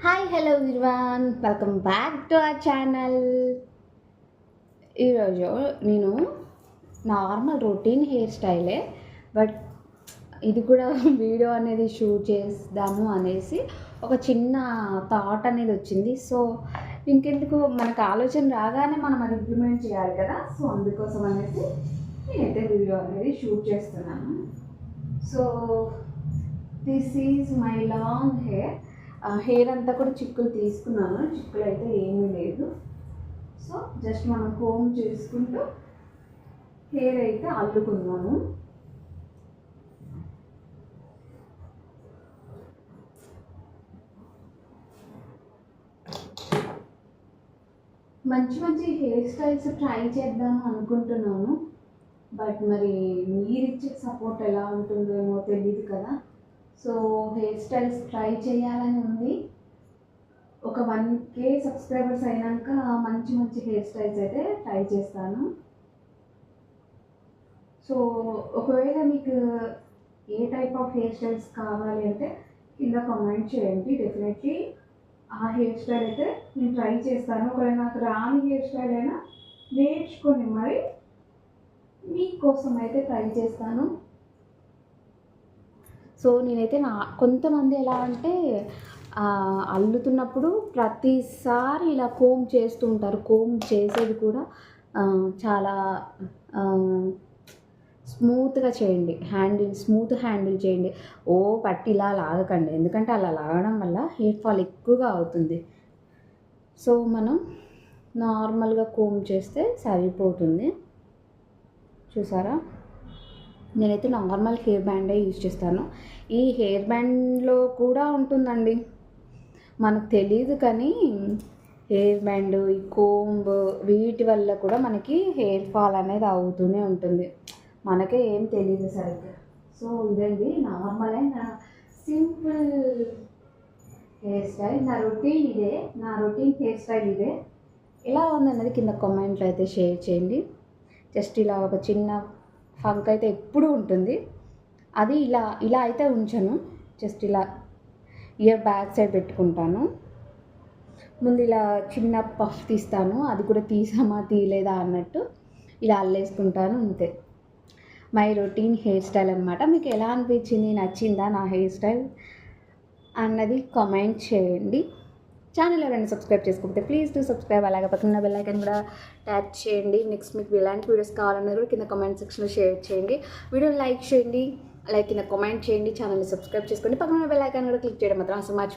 Hi hello everyone, welcome back to our channel. ఈరోజు నేను normal routine hair స్టైలే, but ఇది కూడా వీడియో అనేది షూట్ చేద్దాము అనేసి ఒక చిన్న థాట్ అనేది వచ్చింది. సో ఇంకెందుకు, మనకు ఆలోచన రాగానే మనం అది ఇంప్లిమెంట్ చేయాలి కదా. సో అందుకోసం అనేసి నేనైతే వీడియో అనేది షూట్ చేస్తున్నాను. So this is my long hair అంతా కూడా చిక్కులు తీసుకున్నాను. చిక్కులు అయితే ఏమీ లేదు. సో జస్ట్ మనం కోమ్ చేసుకుంటూ హెయిర్ అయితే అల్లుకున్నాను. మంచి మంచి హెయిర్ స్టైల్స్ ట్రై చేద్దాము అనుకుంటున్నాను. బట్ మరి మీరిచ్చే సపోర్ట్ ఎలా ఉంటుందేమో తెలియదు కదా. సో హెయిర్ స్టైల్స్ ట్రై చేయాలని ఉంది. ఒక 1K సబ్స్క్రైబర్స్ అయినాక మంచి మంచి హెయిర్ స్టైల్స్ అయితే ట్రై చేస్తాను. సో ఒకవేళ మీకు ఏ టైప్ ఆఫ్ హెయిర్ స్టైల్స్ కావాలి అంటే కింద కామెంట్ చేయండి. డెఫినెట్లీ ఆ హెయిర్ స్టైల్ అయితే నేను ట్రై చేస్తాను. ఒకవేళ నాకు రాని హెయిర్ స్టైల్ అయినా నేర్చుకొని మరి మీకోసం అయితే ట్రై చేస్తాను. సో నేనైతే కొంతమంది ఎలా అంటే అల్లుతున్నప్పుడు ప్రతిసారి ఇలా కోమ్ చేస్తూ ఉంటారు. కోమ్ చేసేది కూడా చాలా స్మూత్గా చేయండి. స్మూత్ హ్యాండిల్ చేయండి. పట్టి ఇలా లాగకండి, ఎందుకంటే అలా లాగడం వల్ల హెయిర్ ఫాల్ ఎక్కువగా అవుతుంది. సో మనం నార్మల్గా కోమ్ చేస్తే సరిపోతుంది. చూసారా, నేనైతే నార్మల్ హెయిర్ బ్యాండే యూజ్ చేస్తాను. ఈ హెయిర్ బ్యాండ్లో కూడా ఉంటుందండి, మనకు తెలియదు కానీ హెయిర్ బ్యాండ్, ఈ కోంబ్, వీటి వల్ల కూడా మనకి హెయిర్ ఫాల్ అనేది అవుతూనే ఉంటుంది. మనకే ఏం తెలియదు సరిగ్గా. సో ఇదండి నార్మల్ అండ్ నా సింపుల్ హెయిర్ స్టైల్. నా రొటీన్ హెయిర్ స్టైల్ ఇదే. ఎలా ఉందన్నది కింద కామెంట్లో అయితే షేర్ చేయండి. జస్ట్ ఇలా ఒక చిన్న ఫంక్ అయితే ఎప్పుడూ ఉంటుంది. అది ఇలా అయితే ఉంచను. జస్ట్ ఇలా ఇయర్ బ్యాక్ సైడ్ పెట్టుకుంటాను. ముందు ఇలా చిన్న పఫ్ తీస్తాను, అది కూడా తీసామా తీయలేదా అన్నట్టు ఇలా అల్లేసుకుంటాను, అంతే. మై రొటీన్ హెయిర్ స్టైల్ అనమాట. మీకు ఎలా అనిపించింది, నచ్చిందా నా హెయిర్ స్టైల్ అన్నది కామెంట్ చేయండి. ఛానల్ ఎవరైనా సబ్స్క్రైబ్ చేసుకోకపోతే ప్లీజ్ డూ సబ్స్క్రైబ్. అలాగే పక్కన బెల్ ఐకాన్ కూడా ట్యాప్ చేయండి. నెక్స్ట్ మీకు ఎలాంటి వీడియోస్ కావాలన్నది కూడా కింద కామెంట్ సెక్షన్లో షేర్ చేయండి. వీడియోని లైక్ చేయండి, అలాగే కింద కామెంట్ చేయండి, ఛానల్ని సబ్స్క్రైబ్ చేసుకోండి. పక్కన బెల్ ఐకాన్ కూడా క్లిక్ చేయడం మాత్రం అసలు